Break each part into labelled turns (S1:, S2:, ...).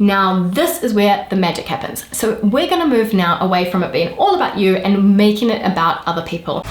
S1: Now, this is where the magic happens. So we're gonna move now away from it being all about you and making it about other people.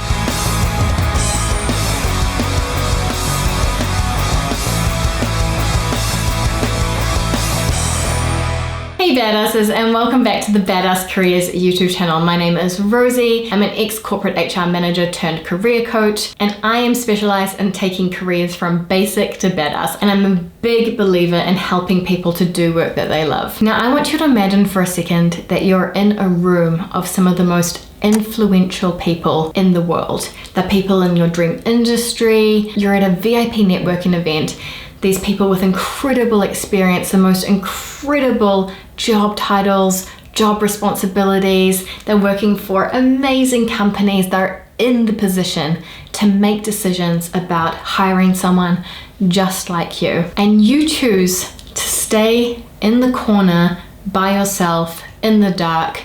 S1: Hey badasses, and welcome back to the Badass Careers YouTube channel. My name is Rosie. I'm an ex-corporate HR manager turned career coach, and I am specialized in taking careers from basic to badass, and I'm a big believer in helping people to do work that they love. Now, I want you to imagine for a second that you're in a room of some of the most influential people in the world. The people in your dream industry, you're at a VIP networking event. These people with incredible experience, the most incredible job titles, job responsibilities. They're working for amazing companies. They're in the position to make decisions about hiring someone just like you. And you choose to stay in the corner by yourself in the dark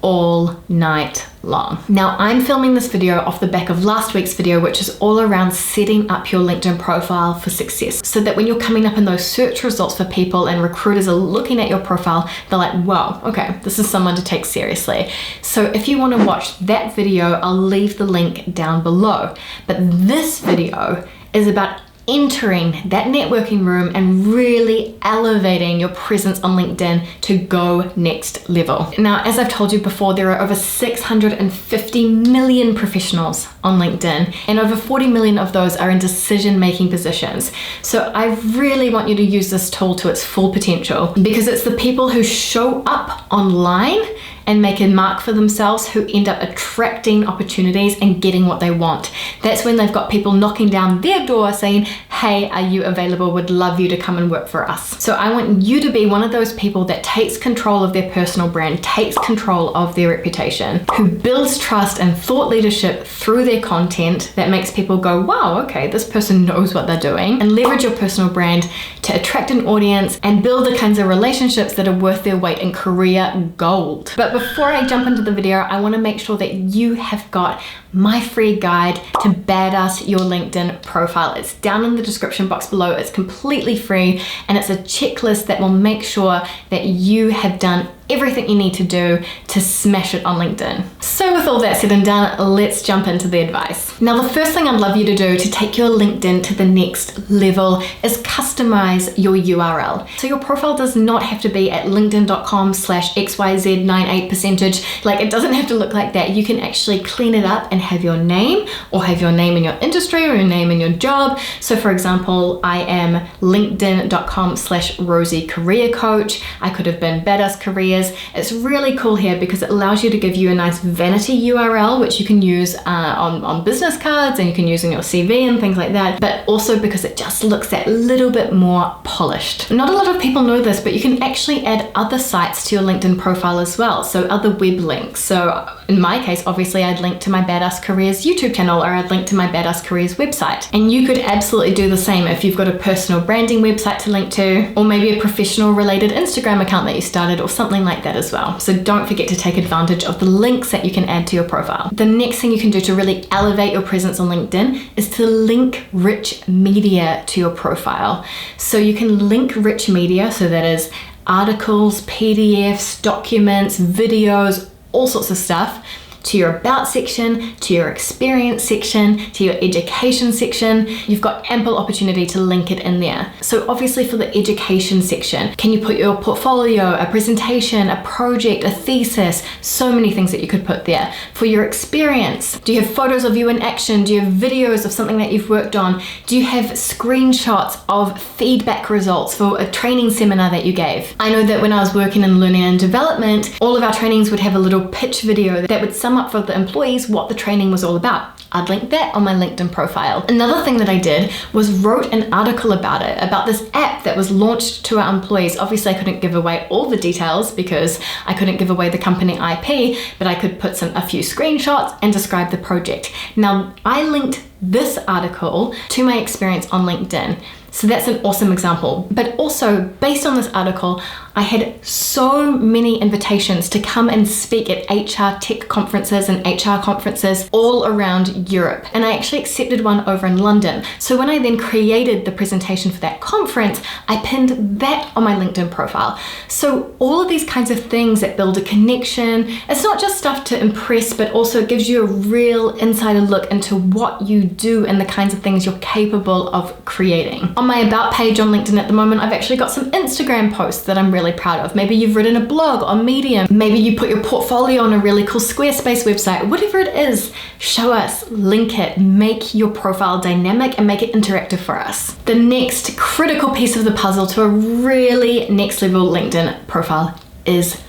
S1: all night long. Now, I'm filming this video off the back of last week's video, which is all around setting up your LinkedIn profile for success, so that when you're coming up in those search results for people and recruiters are looking at your profile, they're like, wow, okay, this is someone to take seriously. So if you want to watch that video, I'll leave the link down below. But this video is about entering that networking room and really elevating your presence on LinkedIn to go next level. Now, as I've told you before, there are over 650 million professionals on LinkedIn, and over 40 million of those are in decision-making positions. So I really want you to use this tool to its full potential, because it's the people who show up online and make a mark for themselves who end up attracting opportunities and getting what they want. That's when they've got people knocking down their door saying, hey, are you available? Would love you to come and work for us. So I want you to be one of those people that takes control of their personal brand, takes control of their reputation, who builds trust and thought leadership through their content that makes people go, wow, okay, this person knows what they're doing, and leverage your personal brand to attract an audience and build the kinds of relationships that are worth their weight in career gold. But before I jump into the video, I want to make sure that you have got my free guide to badass your LinkedIn profile. It's down in the description box below. It's completely free, and it's a checklist that will make sure that you have done everything you need to do to smash it on LinkedIn. So with all that said and done, let's jump into the advice. Now, the first thing I'd love you to do to take your LinkedIn to the next level is customize your URL. So your profile does not have to be at linkedin.com/XYZ98%. Like, it doesn't have to look like that. You can actually clean it up and have your name, or have your name in your industry, or your name in your job. So for example, I am linkedin.com/Rosie Career Coach. I could have been Badass Careers. It's really cool here because it allows you to give you a nice vanity URL, which you can use on business cards, and you can use in your CV and things like that, but also because it just looks that little bit more polished. Not a lot of people know this, but you can actually add other sites to your LinkedIn profile as well, so other web links. So in my case, obviously, I'd link to my Badass Careers YouTube channel, or I'd link to my Badass Careers website. And you could absolutely do the same if you've got a personal branding website to link to, or maybe a professional related Instagram account that you started, or something like that as well. So don't forget to take advantage of the links that you can add to your profile. The next thing you can do to really elevate your presence on LinkedIn is to link rich media to your profile. So you can link rich media, so that is articles, PDFs, documents, videos, all sorts of stuff, to your about section, to your experience section, to your education section. You've got ample opportunity to link it in there. So obviously for the education section, can you put your portfolio, a presentation, a project, a thesis, so many things that you could put there. For your experience, do you have photos of you in action? Do you have videos of something that you've worked on? Do you have screenshots of feedback results for a training seminar that you gave? I know that when I was working in learning and development, all of our trainings would have a little pitch video that would sum up for the employees what the training was all about. I'd link that on my LinkedIn profile. Another thing that I did was wrote an article about it, about this app that was launched to our employees. Obviously, I couldn't give away all the details because I couldn't give away the company IP, but I could put a few screenshots and describe the project. Now, I linked this article to my experience on LinkedIn. So that's an awesome example. But also, based on this article, I had so many invitations to come and speak at HR tech conferences and HR conferences all around Europe. And I actually accepted one over in London. So when I then created the presentation for that conference, I pinned that on my LinkedIn profile. So all of these kinds of things that build a connection, it's not just stuff to impress, but also it gives you a real insider look into what you do and the kinds of things you're capable of creating. On my About page on LinkedIn at the moment, I've actually got some Instagram posts that I'm really proud of. Maybe you've written a blog on Medium. Maybe you put your portfolio on a really cool Squarespace website. Whatever it is, show us, link it, make your profile dynamic and make it interactive for us. The next critical piece of the puzzle to a really next level LinkedIn profile is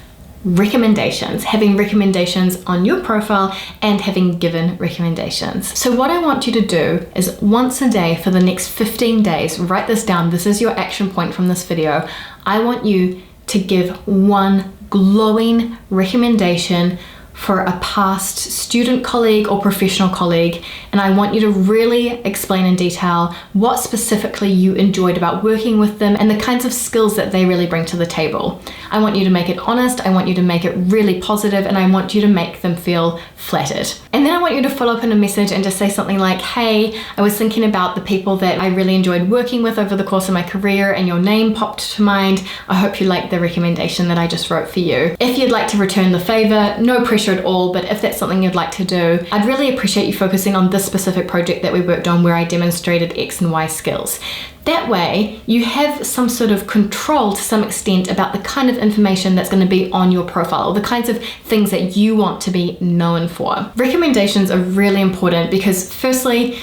S1: recommendations, having recommendations on your profile and having given recommendations. So what I want you to do is once a day for the next 15 days, write this down. This is your action point from this video. I want you to give one glowing recommendation for a past student colleague or professional colleague, and I want you to really explain in detail what specifically you enjoyed about working with them and the kinds of skills that they really bring to the table. I want you to make it honest, I want you to make it really positive, and I want you to make them feel flattered. And then I want you to follow up in a message and just say something like, hey, I was thinking about the people that I really enjoyed working with over the course of my career and your name popped to mind. I hope you like the recommendation that I just wrote for you. If you'd like to return the favor, no pressure at all, but if that's something you'd like to do, I'd really appreciate you focusing on this specific project that we worked on where I demonstrated X and Y skills. That way, you have some sort of control to some extent about the kind of information that's going to be on your profile or the kinds of things that you want to be known for. Recommendations are really important because firstly,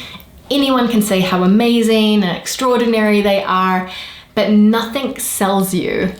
S1: anyone can say how amazing and extraordinary they are, but nothing sells you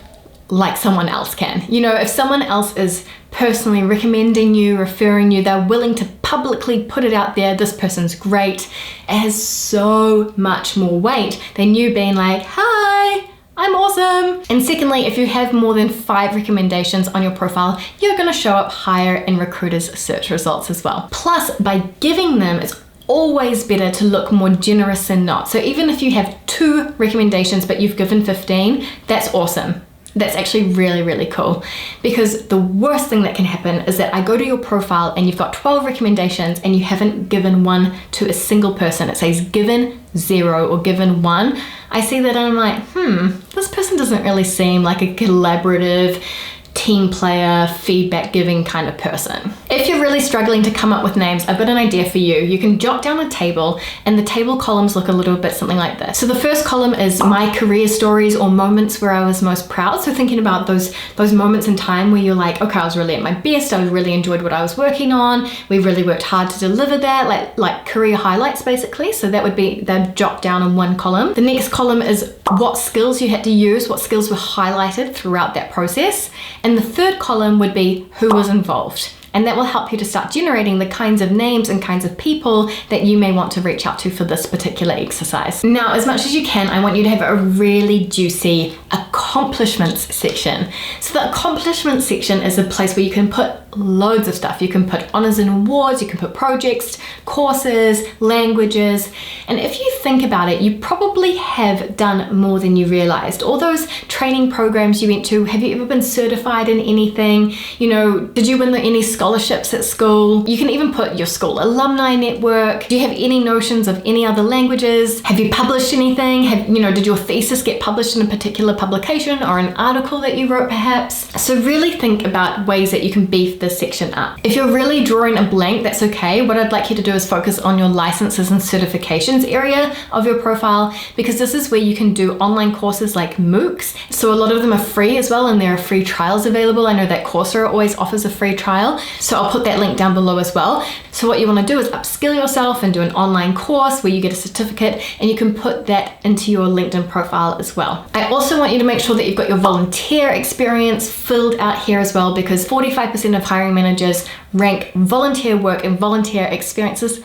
S1: like someone else can. You know, if someone else is personally recommending you, referring you, they're willing to publicly put it out there, this person's great, it has so much more weight than you being like, hi, I'm awesome. And secondly, if you have more than 5 recommendations on your profile, you're gonna show up higher in recruiters' search results as well. Plus, by giving them, it's always better to look more generous than not. So even if you have 2 recommendations, but you've given 15, that's awesome. That's actually really, really cool, because the worst thing that can happen is that I go to your profile and you've got 12 recommendations and you haven't given one to a single person. It says given 0 or given 1. I see that and I'm like, this person doesn't really seem like a collaborative, team player, feedback giving kind of person. If you're really struggling to come up with names, I've got an idea for you. You can jot down a table and the table columns look a little bit something like this. So the first column is my career stories or moments where I was most proud. So thinking about those moments in time where you're like, okay, I was really at my best, I really enjoyed what I was working on, we really worked hard to deliver that, like career highlights basically. So that would be, they'd jot down in one column. The next column is what skills you had to use, what skills were highlighted throughout that process. And the third column would be who was involved. And that will help you to start generating the kinds of names and kinds of people that you may want to reach out to for this particular exercise. Now, as much as you can, I want you to have a really juicy accomplishments section. So the accomplishments section is a place where you can put loads of stuff. You can put honors and awards, you can put projects, courses, languages. And if you think about it, you probably have done more than you realized. All those training programs you went to, have you ever been certified in anything? You know, did you win any scholarships at school? You can even put your school alumni network. Do you have any notions of any other languages? Have you published anything? Did your thesis get published in a particular publication or an article that you wrote perhaps? So really think about ways that you can beef this section up. If you're really drawing a blank, that's okay. What I'd like you to do is focus on your licenses and certifications area of your profile, because this is where you can do online courses like MOOCs. So a lot of them are free as well, and there are free trials available. I know that Coursera always offers a free trial, so I'll put that link down below as well. So what you want to do is upskill yourself and do an online course where you get a certificate, and you can put that into your LinkedIn profile as well. I also want you to make sure that you've got your volunteer experience filled out here as well, because 45% of hiring managers rank volunteer work and volunteer experiences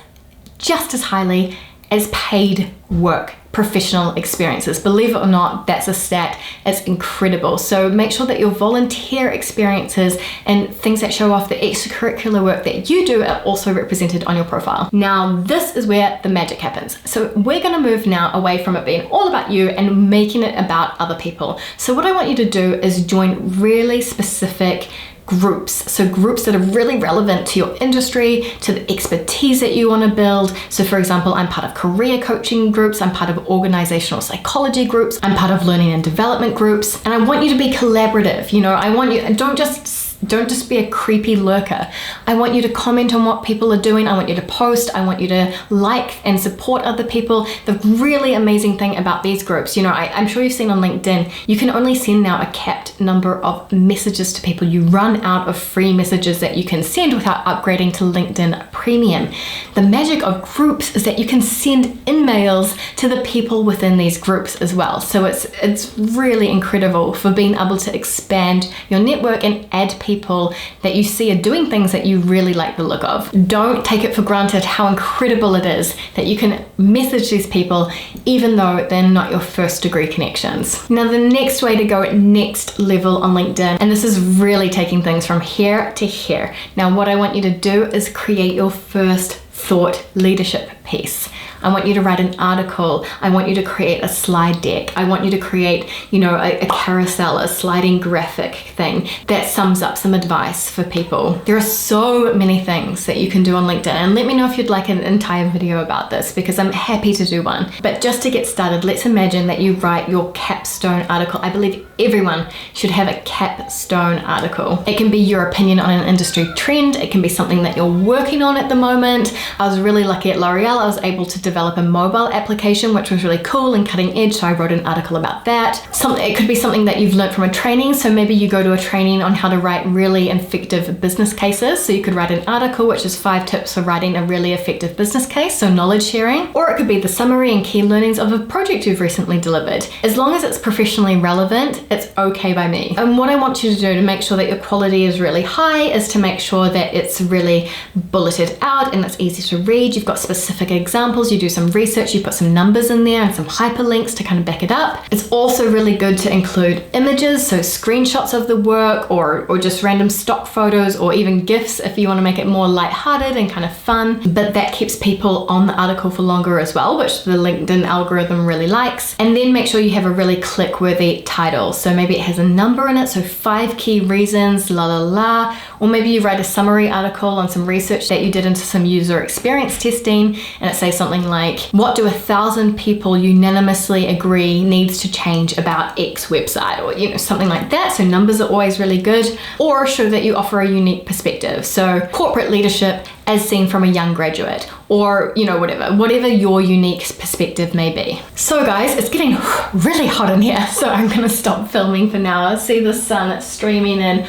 S1: just as highly as paid work professional experiences. Believe it or not, that's a stat. It's incredible. So make sure that your volunteer experiences and things that show off the extracurricular work that you do are also represented on your profile. Now, this is where the magic happens. So we're going to move now away from it being all about you and making it about other people. So what I want you to do is join really specific groups. So groups that are really relevant to your industry, to the expertise that you want to build. So for example, I'm part of career coaching groups, I'm part of organizational psychology groups, I'm part of learning and development groups, and I want you to be collaborative. You know, I want you, don't just be a creepy lurker. I want you to comment on what people are doing. I want you to post. I want you to like and support other people. The really amazing thing about these groups, you know, I'm sure you've seen on LinkedIn, you can only send now a capped number of messages to people. You run out of free messages that you can send without upgrading to LinkedIn Premium. The magic of groups is that you can send emails to the people within these groups as well. So it's really incredible for being able to expand your network and add people that you see are doing things that you really like the look of. Don't take it for granted how incredible it is that you can message these people even though they're not your first degree connections. Now, the next way to go next level on LinkedIn, and this is really taking things from here to here. Now, what I want you to do is create your first thought leadership piece. I want you to write an article. I want you to create a slide deck. I want you to create, you know, a carousel, a sliding graphic thing that sums up some advice for people. There are so many things that you can do on LinkedIn, and let me know if you'd like an entire video about this because I'm happy to do one. But just to get started, let's imagine that you write your capstone article. I believe everyone should have a capstone article. It can be your opinion on an industry trend. It can be something that you're working on at the moment. I was really lucky at L'Oreal. I was able to develop a mobile application, which was really cool and cutting edge. So I wrote an article about that. It could be something that you've learned from a training. So maybe you go to a training on how to write really effective business cases. So you could write an article, which is 5 tips for writing a really effective business case. So knowledge sharing, or it could be the summary and key learnings of a project you've recently delivered. As long as it's professionally relevant, it's okay by me. And what I want you to do to make sure that your quality is really high is to make sure that it's really bulleted out and it's easy to read. You've got specific examples. You do some research, you put some numbers in there and some hyperlinks to kind of back it up. It's also really good to include images, so screenshots of the work or just random stock photos or even GIFs if you want to make it more lighthearted and kind of fun. But that keeps people on the article for longer as well, which the LinkedIn algorithm really likes. And then make sure you have a really click-worthy title. So maybe it has a number in it, so 5 key reasons, la la la. Or maybe you write a summary article on some research that you did into some user experience testing, and it says something like, what do 1,000 people unanimously agree needs to change about X website, or you know, something like that. So numbers are always really good. Or show that you offer a unique perspective. So corporate leadership as seen from a young graduate, or you know, whatever your unique perspective may be. So guys, it's getting really hot in here, so I'm gonna stop filming for now. I see the sun, it's streaming in.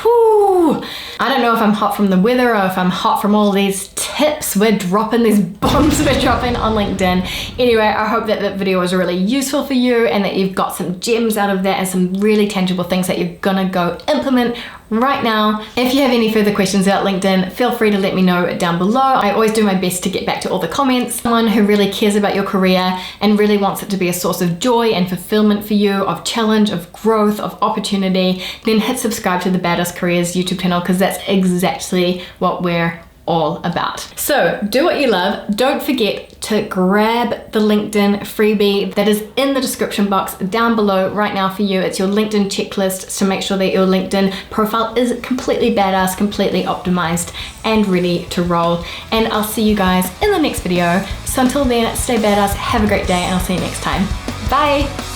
S1: Whew. I don't know if I'm hot from the weather or if I'm hot from all these tips we're dropping, these bombs we're dropping on LinkedIn. Anyway, I hope that that video was really useful for you and that you've got some gems out of that and some really tangible things that you're gonna go implement right now. If you have any further questions about LinkedIn, feel free to let me know down below. I always do my best to get back to all the comments. Someone who really cares about your career and really wants it to be a source of joy and fulfillment for you, of challenge, of growth, of opportunity, then hit subscribe to the Badass Careers YouTube channel because that's exactly what we're all about. So do what you love. Don't forget to grab the LinkedIn freebie that is in the description box down below right now for you. It's your LinkedIn checklist to make sure that your LinkedIn profile is completely badass, completely optimized and ready to roll. And I'll see you guys in the next video. So until then, stay badass, have a great day, and I'll see you next time. Bye.